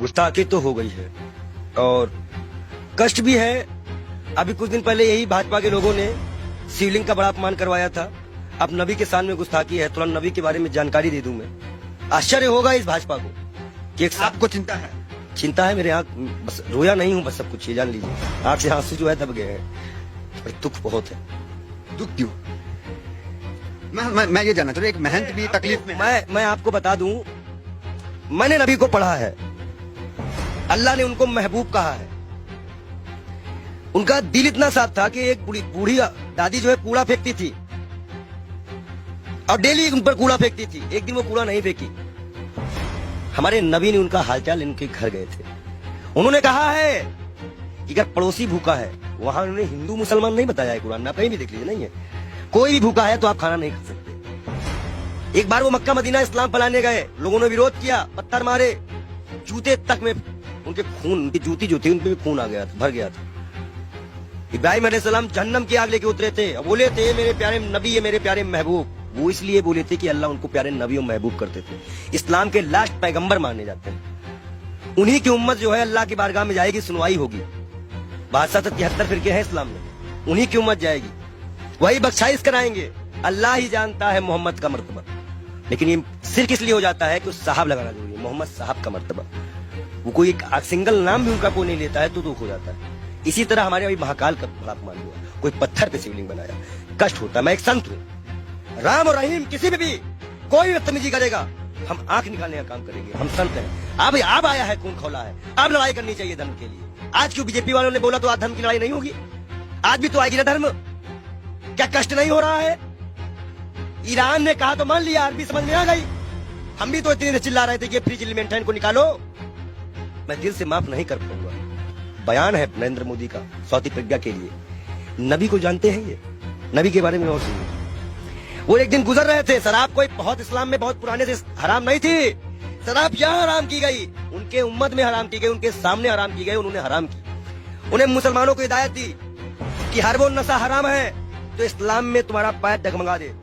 गुस्ताखी तो हो गई है और कष्ट भी है। अभी कुछ दिन पहले यही भाजपा के लोगों ने शिवलिंग का बड़ा अपमान करवाया था। अब नबी के सामने गुस्ताखी है, थोड़ा नबी के बारे में जानकारी दे दूं मैं। आश्चर्य होगा इस भाजपा को कि एक आपको चिंता है? चिंता है, मेरे आंख बस रोया नहीं हूं, बस सब कुछ ये जान लीजिए, आंख से आंसू जो है दब गए हैं और दुख बहुत है। दुख क्यों? मैं ये जानना चाहता हूँ, एक महंत भी तकलीफ में है। मैं आपको बता दूं, मैंने नबी को पढ़ा है, अल्लाह ने उनको महबूब कहा है। उनका दिल इतना साफ था कि एक बूढ़ी दादी जो है कूड़ा फेंकती थी और डेली उन पर कूड़ा फेंकती थी, एक दिन वो कूड़ा नहीं फेंकी। हमारे नबी ने उनका हालचाल इनके घर गए थे, उन्होंने कहा है कि अगर पड़ोसी भूखा है, वहां उन्होंने हिंदू मुसलमान नहीं बताया है, कुरान में आप कहीं भी देख लीजिए, नहीं है, कोई भी भूखा है तो आप खाना नहीं खा सकते। एक बार वो मक्का मदीना इस्लाम फैलाने गए, लोगों ने विरोध किया, पत्थर मारे, जूते तक में उनके खून, उनकी जूती जो थी उनपे भी खून आ गया था, भर गया था। इब्राहिम अलैहिस्सलाम जहन्नम की आग लेके उतरे थे, बोले थे मेरे प्यारे नबी है, मेरे प्यारे महबूब। वो इसलिए बोले थे कि अल्लाह उनको प्यारे नबी और महबूब करते थे। इस्लाम के लास्ट पैगंबर माने जाते हैं। उन्हीं की उम्मत जो है अल्लाह की बारगाह में जाएगी, सुनवाई होगी। 72 फिरके हैं इस्लाम में, उन्हीं की उम्मत जाएगी, वही बख्शाइश कराएंगे। अल्लाह ही जानता है मोहम्मद का मर्तबा, लेकिन ये सिर्फ इसलिए हो जाता है कि उस साहब लगाना जरूरी है, मोहम्मद साहब का मर्तबा। वो कोई एक सिंगल नाम भी उनका कोई नहीं लेता है तो दुख हो जाता है। इसी तरह हमारे अभी महाकाल का बड़ा अपमान हुआ, कोई पत्थर पे शिवलिंग बनाया, कष्ट होता है। मैं एक संत हूँ, राम और रहीम किसी भी कोई भी बदतमीजी करेगा, हम आंख निकालने का काम करेंगे, हम संत हैं। अब आया है, खून खौला है, अब लड़ाई करनी चाहिए धर्म के लिए। आज क्यों बीजेपी वालों ने बोला तो आज धर्म की लड़ाई नहीं होगी? आज भी तो आएगी ना धर्म। क्या कष्ट नहीं हो रहा है? ईरान ने कहा तो मान लिया, अरबी समझ में आ गई। हम भी तो इतनी देर चिल्ला रहे थे कि फ्री चिल्ली को निकालो। मैं दिल से माफ नहीं कर पाऊंगा। बयान है नरेंद्र मोदी का सौती प्रज्ञा के लिए। नबी को जानते हैं ये, नबी के बारे में और सुनिए। वो एक दिन गुजर रहे थे, शराब कोई बहुत इस्लाम में बहुत पुराने से हराम नहीं थी। शराब यहाँ हराम की गई, उनके उम्मत में हराम की गई, उनके सामने हराम की गई, उन्होंने हराम की। उन्हें मुसलमानों को हिदायत दी कि हर वो नशा हराम है तो इस्लाम में तुम्हारा पैर डगमगा दे।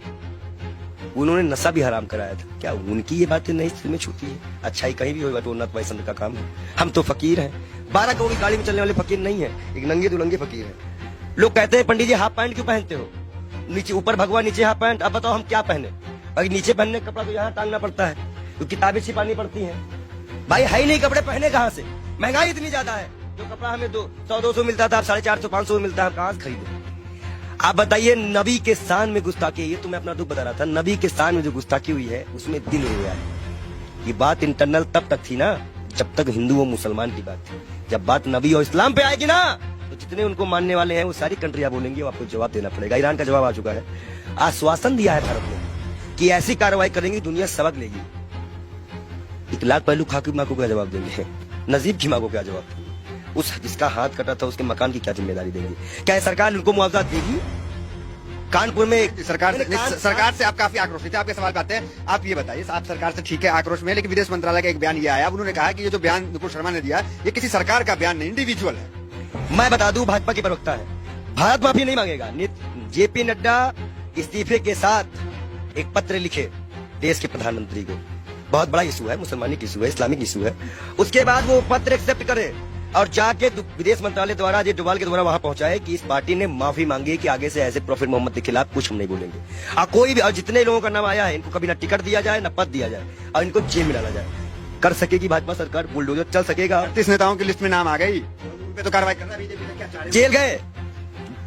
उन्होंने नशा भी हराम कराया था। क्या उनकी ये बातें नहीं दिल में छूती है? अच्छाई कहीं भी होगा तो उन्नत वैष्णव का काम है। हम तो फकीर हैं, 12 करोड़ की गाड़ी में चलने वाले फकीर नहीं है, एक नंगे दुलंगे फकीर है। लोग कहते हैं पंडित जी हाफ पैंट क्यों पहनते हो? नीचे ऊपर भगवा, नीचे हाफ पैंट। अब बताओ हम क्या पहने? अगर नीचे पहनने कपड़ा तो यहाँ टांगना पड़ता है, तो किताबें छिपानी पड़ती हैं। भाई है ही नहीं कपड़े, पहने कहाँ से? महंगाई इतनी ज्यादा है, जो कपड़ा हमें 100-200 मिलता था, अब 450-500 में मिलता है, कहाँ से खरीदे? आप बताइए, नबी के शान में गुस्ताखी, ये तो मैं अपना दुख बता रहा था। नबी के शान में जो गुस्ताखी हुई है उसमें दिल रोया है। ये बात इंटरनल तब तक थी ना जब तक हिंदू और मुसलमान की बात थी। जब बात नबी और इस्लाम पे आएगी ना, तो जितने उनको मानने वाले हैं वो सारी कंट्रियां बोलेंगे, वो आपको जवाब देना पड़ेगा। ईरान का जवाब आ चुका है, आश्वासन दिया है भारत ने कि ऐसी कार्रवाई करेंगी दुनिया सबक लेगी। इकलाक पहलू खा की माँ को क्या जवाब देंगे? नजीब की माँ को क्या जवाब देंगे? उस जिसका हाथ कटा था उसके मकान की क्या जिम्मेदारी देंगे? क्या सरकार उनको मुआवजा देगी? कानपुर में सरकार से आप काफी आक्रोश थे। आपके सवाल पे आते हैं। आप ये बताइए, आप सरकार से ठीक है आक्रोश में, लेकिन विदेश मंत्रालय का एक बयान ये आया, उन्होंने कहा कि ये जो बयान नुपुर शर्मा ने दिया ये किसी सरकार का बयान नहीं, इंडिविजुअल है। मैं बता दूं, भाजपा की प्रवक्ता है, भारत माफी नहीं मांगेगा। जेपी नड्डा इस्तीफे के साथ एक पत्र लिखे देश के प्रधानमंत्री को। बहुत बड़ा इशू है, मुसलमानी की इशू है, इस्लामिक इशू है। उसके बाद वो पत्र एक्सेप्ट करे और जाके विदेश मंत्रालय द्वारा अजय डोभाल के द्वारा वहां पहुंचाए कि इस पार्टी ने माफी मांगी कि आगे से ऐसे प्रॉफिट मोहम्मद के खिलाफ कुछ हम नहीं बोलेंगे। कोई भी, और जितने लोगों का नाम आया है इनको कभी ना टिकट दिया जाए, ना पद दिया जाए, और इनको जेल में डाला जाए। कर सकेगी भाजपा सरकार, बुलडोजर चल सकेगा। 38 नेताओं की लिस्ट में नाम आ गई, उन पे तो कार्रवाई करना बीजेपी ने क्या चाह रही है? जेल गए।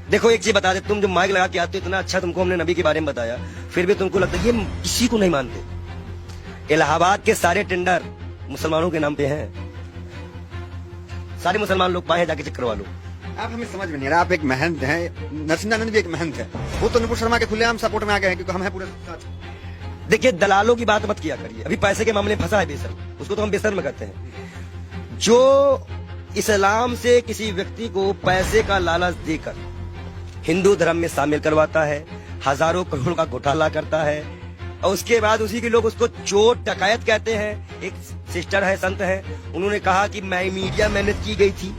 देखो एक चीज बता दे, तुम जो माइक लगा के आते हो, इतना अच्छा तुमको हमने नबी के बारे में बताया, फिर भी तुमको लगता है ये किसी को नहीं मानते। इलाहाबाद के सारे टेंडर मुसलमानों के नाम पे हैं, सारे मुसलमान लोग पाए, जाके चेक करवा लो। आप हमें समझ में नहीं रहा, आप एक महंत हैं, नरसिंहानंद भी एक महंत है, वो तो नुपुर शर्मा के खुलेआम सपोर्ट में आ गए हैं क्योंकि हम हैं पूरे साथ। देखिए, दलालों की बात मत किया करिए। अभी पैसे के मामले में फंसा है बेसर, उसको तो हम बेसर में कहते हैं। जो इस्लाम से किसी व्यक्ति को पैसे का लालच देकर हिंदू धर्म में शामिल करवाता है, हजारों करोड़ का घोटाला करता है, और उसके बाद उसी के लोग उसको चोर डकैत कहते हैं। एक सिस्टर है, संत है, उन्होंने कहा कि मीडिया मैनेज की गई थी,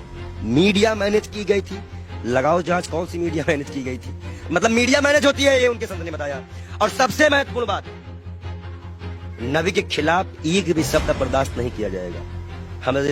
मीडिया मैनेज की गई थी। लगाओ जांच, कौन सी मीडिया मैनेज की गई थी? मतलब मीडिया मैनेज होती है, ये उनके संत ने बताया। और सबसे महत्वपूर्ण बात, नबी के खिलाफ एक भी शब्द बर्दाश्त नहीं किया जाएगा। हमें